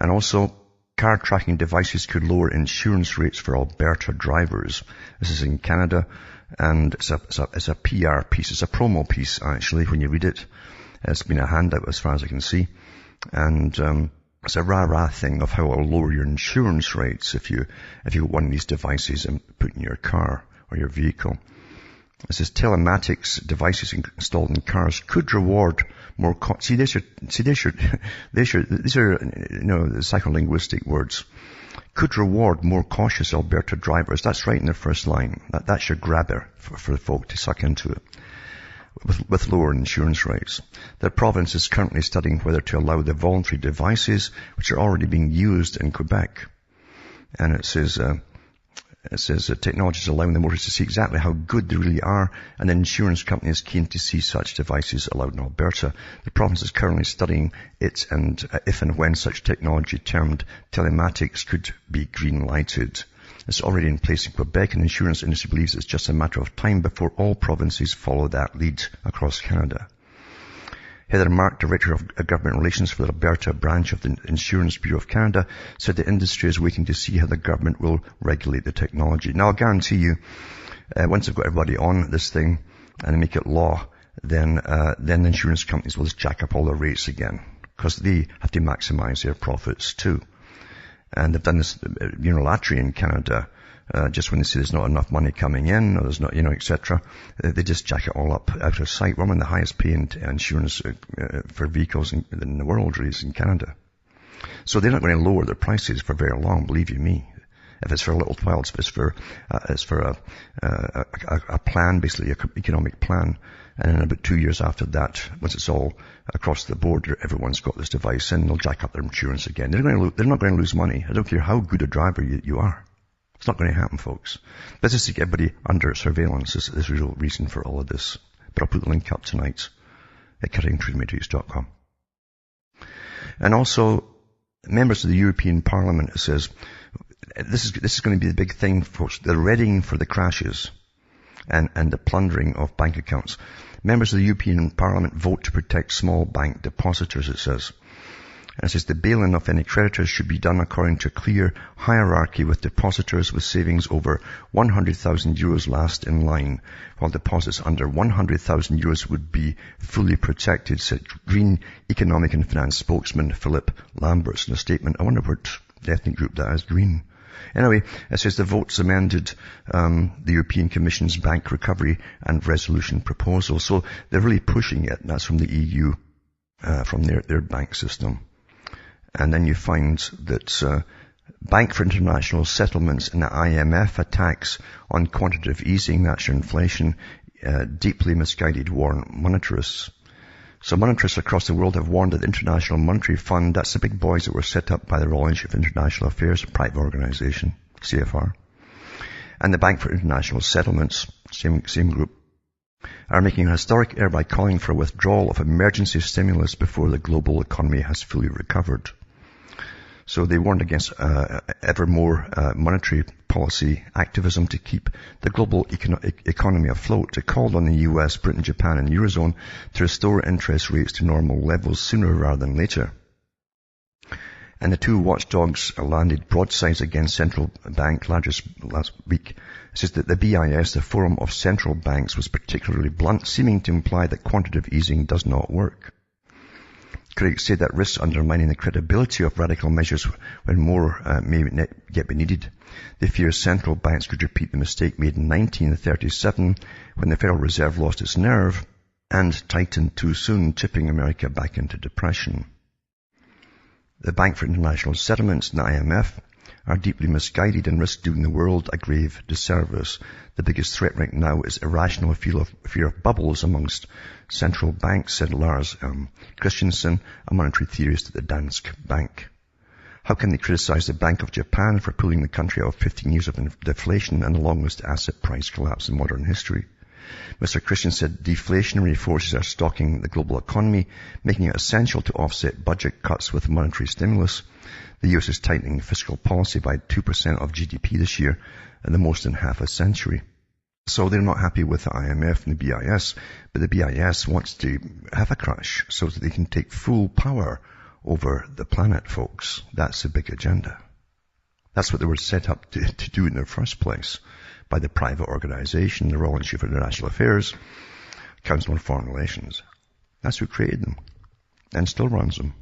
And also, car tracking devices could lower insurance rates for Alberta drivers. This is in Canada, and it's a PR piece. It's a promo piece, actually, when you read it. It's been a handout as far as I can see. And it's a rah-rah thing of how it'll lower your insurance rates if you get one of these devices and put in your car or your vehicle. It says telematics devices installed in cars could reward more. These are the psycholinguistic words. Could reward more cautious Alberta drivers. That's right in the first line. That's your grabber for the folk to suck into it. With lower insurance rates. The province is currently studying whether to allow the voluntary devices which are already being used in Quebec. And it says that technology is allowing the motorists to see exactly how good they really are, and the insurance company is keen to see such devices allowed in Alberta. The province is currently studying it, and if and when such technology termed telematics could be green-lighted. It's already in place in Quebec, and the insurance industry believes it's just a matter of time before all provinces follow that lead across Canada. Heather Mark, Director of Government Relations for the Alberta branch of the Insurance Bureau of Canada, said the industry is waiting to see how the government will regulate the technology. Now, I'll guarantee you, once they've got everybody on this thing and they make it law, then the insurance companies will just jack up all their rates again, because they have to maximize their profits too. And they've done this unilaterally in Canada. Just when they see there's not enough money coming in, or there's not, etc., they just jack it all up out of sight. We're one of the highest paying insurance for vehicles in the world, really, is in Canada. So they're not going to lower their prices for very long, believe you me. If it's for a little while, it's for a plan, basically, an economic plan. And in about 2 years after that, once it's all across the board, everyone's got this device in, they'll jack up their insurance again. They're not going to lose money. I don't care how good a driver you are. It's not going to happen, folks. But just to get everybody under surveillance is the real reason for all of this. But I'll put the link up tonight at cuttingthroughthematrix.com. And also, members of the European Parliament, it says, this is going to be the big thing, folks. They're readying for the crashes and the plundering of bank accounts. Members of the European Parliament vote to protect small bank depositors, it says. And it says the bail-in of any creditors should be done according to a clear hierarchy, with depositors with savings over 100,000 euros last in line, while deposits under 100,000 euros would be fully protected, said Green Economic and Finance spokesman Philip Lamberts in a statement. I wonder what ethnic group that is, Green. Anyway, it says the votes amended the European Commission's bank recovery and resolution proposal. So they're really pushing it. That's from the EU, from their bank system. And then you find that Bank for International Settlements and the IMF attacks on quantitative easing, that's your inflation, deeply misguided, warn monetarists. So monetarists across the world have warned that the International Monetary Fund, that's the big boys that were set up by the Royal Institute of International Affairs, a private organization, CFR, and the Bank for International Settlements, same group, are making a historic error by calling for a withdrawal of emergency stimulus before the global economy has fully recovered. So they warned against ever more monetary policy activism to keep the global economy afloat. They called on the US, Britain, Japan and Eurozone to restore interest rates to normal levels sooner rather than later. And the two watchdogs landed broadsides against central bank last week. It says that the BIS, the Forum of Central Banks, was particularly blunt, seeming to imply that quantitative easing does not work. Critics say that risks undermining the credibility of radical measures when more may yet be needed. They fear central banks could repeat the mistake made in 1937 when the Federal Reserve lost its nerve and tightened too soon, tipping America back into depression. The Bank for International Settlements and the IMF are deeply misguided and risk doing the world a grave disservice. The biggest threat right now is irrational fear of bubbles amongst central banks, said Lars Christensen, a monetary theorist at the Danske Bank. How can they criticize the Bank of Japan for pulling the country out of 15 years of deflation and the longest asset price collapse in modern history? Mr. Christian said deflationary forces are stalking the global economy, making it essential to offset budget cuts with monetary stimulus. The US is tightening fiscal policy by 2% of GDP this year, and the most in half a century. So they're not happy with the IMF and the BIS, but the BIS wants to have a crash so that they can take full power over the planet, folks. That's the big agenda. That's what they were set up to do in the first place by the private organization, the Royal Institute for International Affairs, Council on Foreign Relations. That's who created them and still runs them.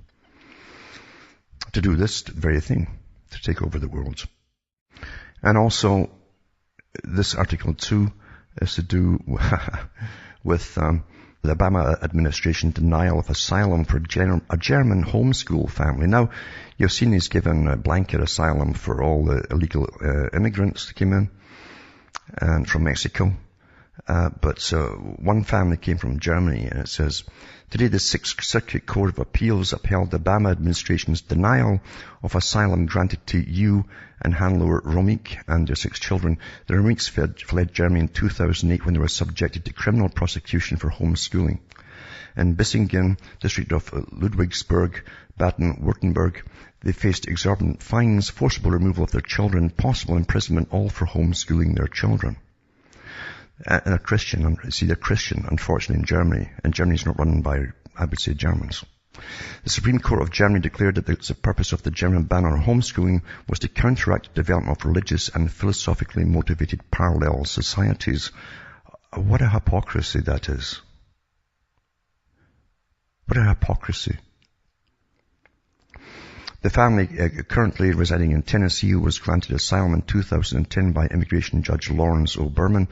To do this very thing, to take over the world. And also, this article 2 is to do with the Obama administration denial of asylum for a German homeschool family. Now, you've seen he's given a blanket asylum for all the illegal immigrants that came in and from Mexico. But one family came from Germany, and it says, today the Sixth Circuit Court of Appeals upheld the Obama administration's denial of asylum granted to Yu and Hannelore Romik and their 6 children. The Romiks fled Germany in 2008 when they were subjected to criminal prosecution for homeschooling. In Bissingen, district of Ludwigsburg, Baden-Württemberg, they faced exorbitant fines, forcible removal of their children, possible imprisonment, all for homeschooling their children. And they're Christian, unfortunately, in Germany. And Germany's not run by, I would say, Germans. The Supreme Court of Germany declared that the purpose of the German ban on homeschooling was to counteract the development of religious and philosophically motivated parallel societies. What a hypocrisy that is. What a hypocrisy. The family currently residing in Tennessee who was granted asylum in 2010 by immigration judge Lawrence O. Berman,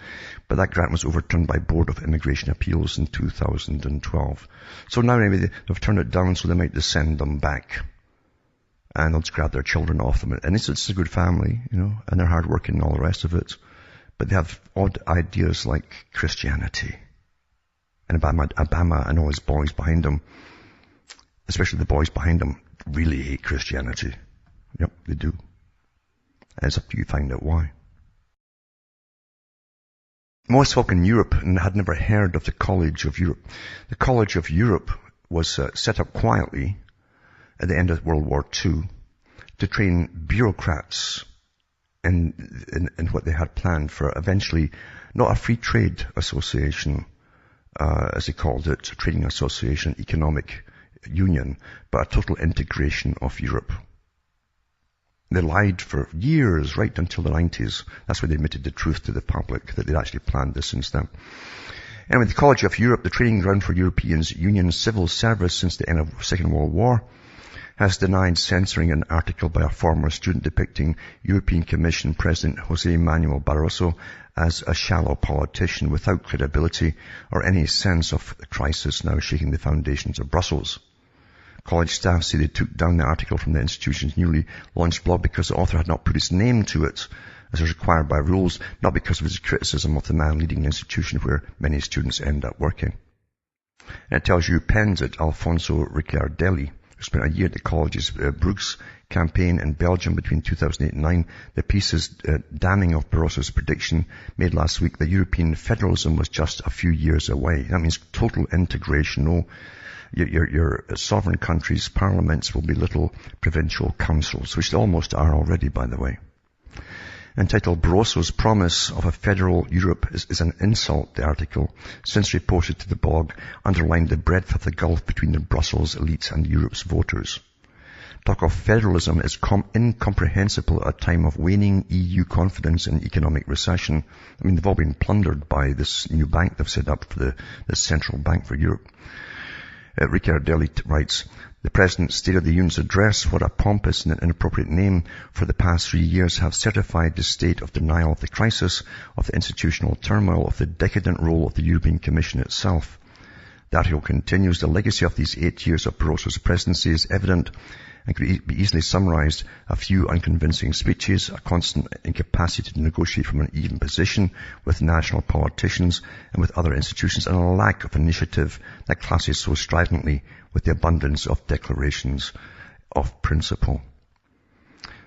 but that grant was overturned by Board of Immigration Appeals in 2012. So now maybe they've turned it down, so they might just send them back. And they'll just grab their children off them. And it's a good family, and they're hardworking and all the rest of it. But they have odd ideas like Christianity. And Obama and all his boys behind him, especially the boys behind him, really hate Christianity. Yep, they do. And it's up to you to find out why. Most folk in Europe had never heard of the College of Europe. The College of Europe was set up quietly at the end of World War II to train bureaucrats in what they had planned for eventually not a free trade association, as they called it, a trading association, economic union, but a total integration of Europe. They lied for years, right until the 90s. That's when they admitted the truth to the public, that they'd actually planned this since then. Anyway, the College of Europe, the training ground for Europeans' Union civil service since the end of the Second World War, has denied censoring an article by a former student depicting European Commission President José Manuel Barroso as a shallow politician without credibility or any sense of the crisis now shaking the foundations of Brussels. College staff say they took down the article from the institution's newly launched blog because the author had not put his name to it, as is required by rules, not because of his criticism of the man leading the institution where many students end up working. And it tells you who pens it, Alfonso Ricciardelli, who spent a year at the college's Bruges campaign in Belgium between 2008 and 2009. The piece's damning of Barroso's prediction made last week that European federalism was just a few years away. That means total integration. No, your sovereign countries' parliaments will be little provincial councils, which they almost are already, by the way. Entitled Barroso's Promise of a Federal Europe is an insult, the article, since reported to the blog, underlined the breadth of the gulf between the Brussels elites and Europe's voters. Talk of federalism is incomprehensible at a time of waning EU confidence and economic recession. I mean, they've all been plundered by this new bank they've set up for the Central Bank for Europe. Ricciardelli writes, the President's State of the Union's address, what a pompous and inappropriate name, for the past 3 years have certified the state of denial of the crisis, of the institutional turmoil, of the decadent role of the European Commission itself. The article continues, the legacy of these 8 years of Barroso's presidency is evident and could be easily summarized. A few unconvincing speeches, a constant incapacity to negotiate from an even position with national politicians and with other institutions, and a lack of initiative that clashes so stridently with the abundance of declarations of principle.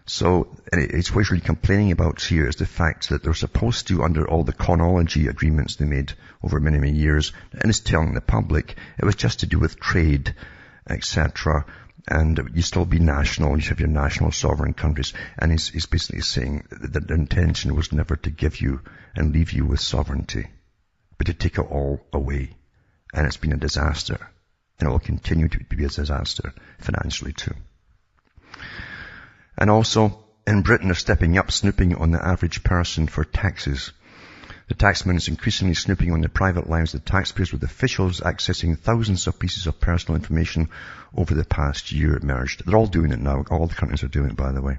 So it's what he's really complaining about here is the fact that they're supposed to, under all the chronology agreements they made over many, many years, and it's telling the public it was just to do with trade, etc., and you still be national, you have your national sovereign countries. And he's basically saying that the intention was never to give you and leave you with sovereignty, but to take it all away. And it's been a disaster. And it will continue to be a disaster financially too. And also, in Britain, they're stepping up snooping on the average person for taxes. The taxman is increasingly snooping on the private lives of taxpayers, with officials accessing thousands of pieces of personal information over the past year, it emerged. They're all doing it now. All the countries are doing it, by the way.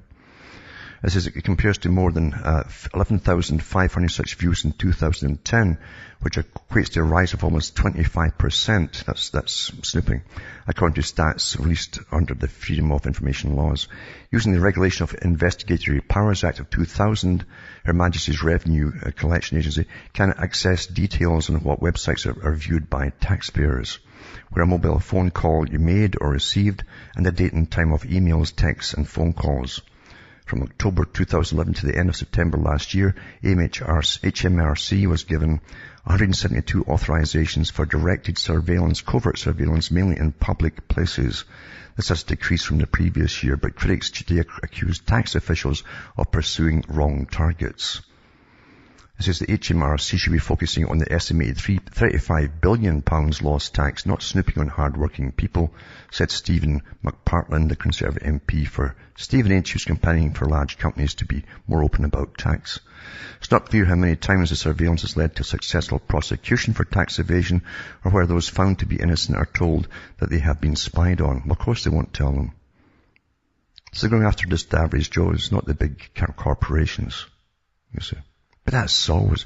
It says it compares to more than 11,500 such views in 2010, which equates to a rise of almost 25%. That's snooping, according to stats released under the Freedom of Information laws. Using the Regulation of Investigatory Powers Act of 2000, Her Majesty's Revenue Collection Agency can access details on what websites are viewed by taxpayers, where a mobile phone call you made or received, and the date and time of emails, texts, and phone calls. From October 2011 to the end of September last year, HMRC was given 172 authorizations for directed surveillance, covert surveillance, mainly in public places. This has decreased from the previous year, but critics today accuse tax officials of pursuing wrong targets. It says the HMRC should be focusing on the estimated £35 billion lost tax, not snooping on hard-working people, said Stephen McPartland, the Conservative MP for Stevenage, who's campaigning for large companies to be more open about tax. It's not clear how many times the surveillance has led to successful prosecution for tax evasion, or where those found to be innocent are told that they have been spied on. Well, of course they won't tell them. So they're going after just the average Joes, not the big corporations, you see. But that's always,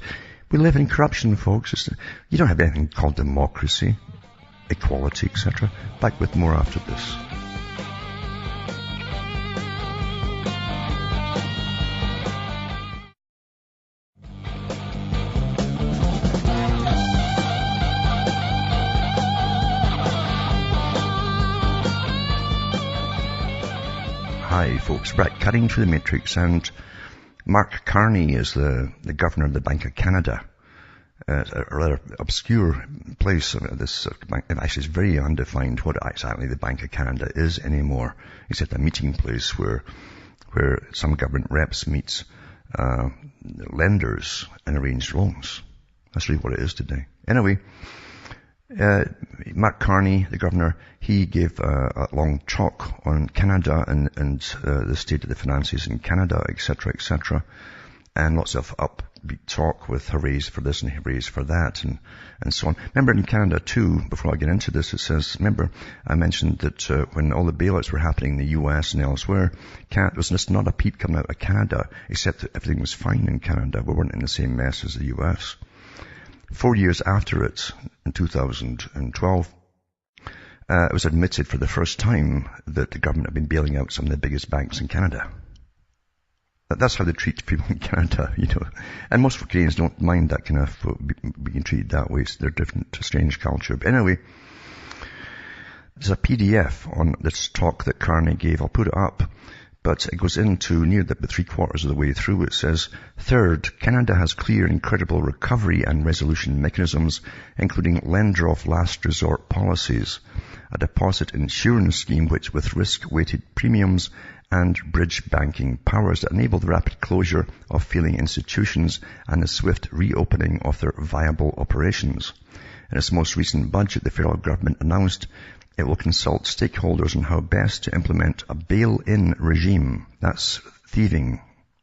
we live in corruption, folks. You don't have anything called democracy, equality, etc. Back with more after this. Hi, folks. Right, cutting through the matrix, and Mark Carney is the governor of the Bank of Canada. A rather obscure place. This bank, actually, is very undefined what exactly the Bank of Canada is anymore, except a meeting place where some government reps meet lenders and arrange loans. That's really what it is today. Anyway, Mark Carney, the governor, he gave a long talk on Canada and the state of the finances in Canada, etc., and lots of upbeat talk with hoorays for this and hoorays for that and so on. Remember, in Canada too, before I get into this, it says, remember, I mentioned that when all the bailouts were happening in the US and elsewhere, there was just not a peep coming out of Canada, except that everything was fine in Canada. We weren't in the same mess as the US. 4 years after it, in 2012, it was admitted for the first time that the government had been bailing out some of the biggest banks in Canada. That's how they treat people in Canada, you know. And most Canadians don't mind that kind of being treated that way. So they're different, strange culture. But anyway, there's a PDF on this talk that Carney gave. I'll put it up. But it goes into near the 3/4 of the way through. It says, third, Canada has clear and credible recovery and resolution mechanisms, including lender of last resort policies, a deposit insurance scheme which with risk-weighted premiums and bridge banking powers that enable the rapid closure of failing institutions and the swift reopening of their viable operations. In its most recent budget, the federal government announced it will consult stakeholders on how best to implement a bail-in regime, that's thieving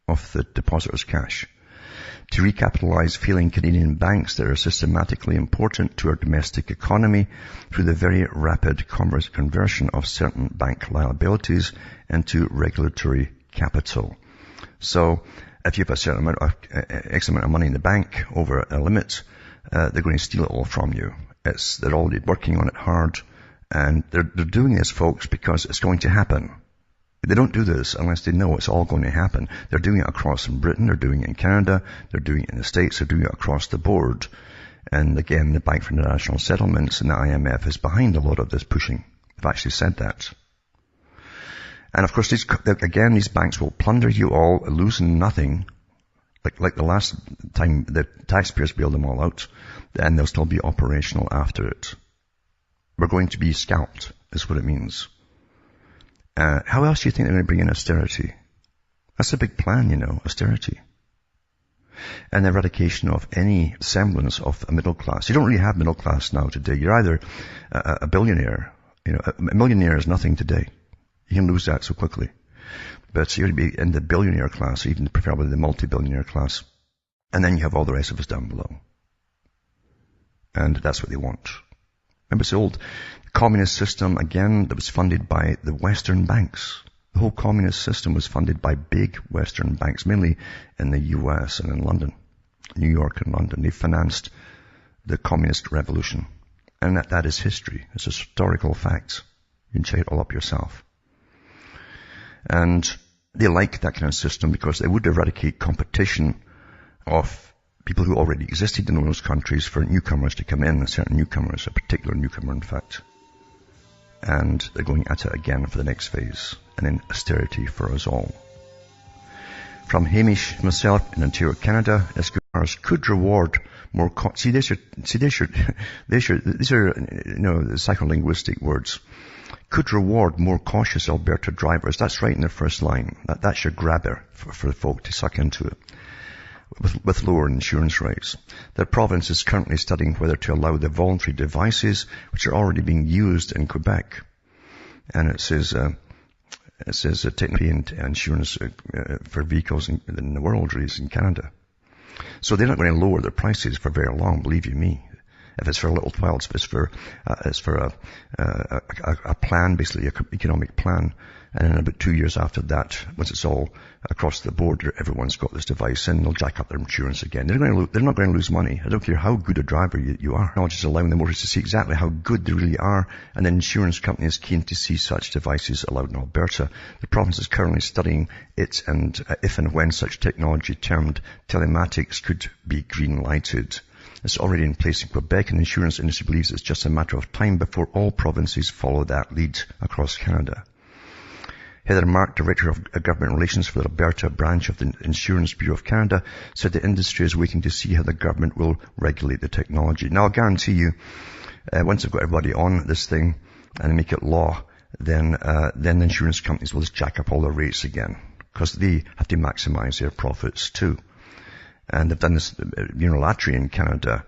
of the depositors' cash, to recapitalize failing Canadian banks that are systematically important to our domestic economy through the very rapid conversion of certain bank liabilities into regulatory capital. So, if you have a certain amount of, X amount of money in the bank over a limit, they're going to steal it all from you. They're already working on it hard. And they're doing this, folks, because it's going to happen. They don't do this unless they know it's all going to happen. They're doing it across in Britain, they're doing it in Canada, they're doing it in the States, they're doing it across the board. And again, the Bank for International Settlements and the IMF is behind a lot of this pushing. They've actually said that. And of course, these banks will plunder you all, losing nothing. Like the last time the taxpayers bailed them all out, and they'll still be operational after it. We're going to be scalped, is what it means. How else do you think they're going to bring in austerity? That's a big plan, you know, austerity. and the eradication of any semblance of a middle class. You don't really have middle class now today. You're either a billionaire. A millionaire is nothing today. You can lose that so quickly. But you're going to be in the billionaire class, even preferably the multi-billionaire class. And then you have all the rest of us down below. And that's what they want. Remember, it's the old communist system, again, that was funded by the Western banks. The whole communist system was funded by big Western banks, mainly in the US and in London, New York and London. They financed the communist revolution. And that is history. It's historical facts. You can check it all up yourself. And they like that kind of system because they would eradicate competition of people who already existed in those countries for newcomers to come in, certain newcomers, a particular newcomer in fact. And they're going at it again for the next phase, and then austerity for us all. From Hamish myself in Ontario, Canada, SQRs could reward more. These are psycholinguistic words. Could reward more cautious Alberta drivers. That's right in the first line. That's your grabber for the folk to suck into it. With lower insurance rates. The province is currently studying whether to allow the voluntary devices which are already being used in Quebec. And it says technically insurance for vehicles in the world really is in Canada. So they're not going to lower their prices for very long, believe you me. If it's for a little while, it's for a plan, basically an economic plan. And in about 2 years after that, once it's all across the board, everyone's got this device in, they'll jack up their insurance again. They're not going to lose money. I don't care how good a driver you are. Technology is allowing the motorists to see exactly how good they really are, and the insurance company is keen to see such devices allowed in Alberta. The province is currently studying it, and if and when such technology termed telematics could be green-lighted. It's already in place in Quebec, and the insurance industry believes it's just a matter of time before all provinces follow that lead across Canada. Heather Mark, Director of Government Relations for the Alberta branch of the Insurance Bureau of Canada, said the industry is waiting to see how the government will regulate the technology. Now, I'll guarantee you, once they've got everybody on this thing and make it law, then the insurance companies will just jack up all their rates again, because they have to maximize their profits too. And they've done this unilaterally in Canada.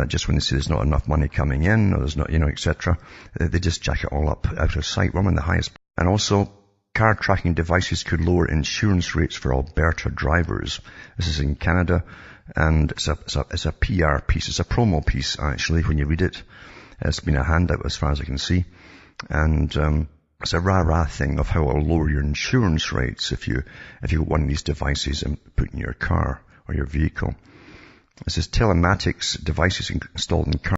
Just when they see there's not enough money coming in, or there's not, etc., they just jack it all up out of sight. We're on the highest. And also, car tracking devices could lower insurance rates for Alberta drivers. This is in Canada, and it's a PR piece. It's a promo piece, actually, when you read it. It's been a handout as far as I can see. And it's a rah-rah thing of how it will lower your insurance rates if you get one of these devices and put in your car or your vehicle. It says telematics devices installed in cars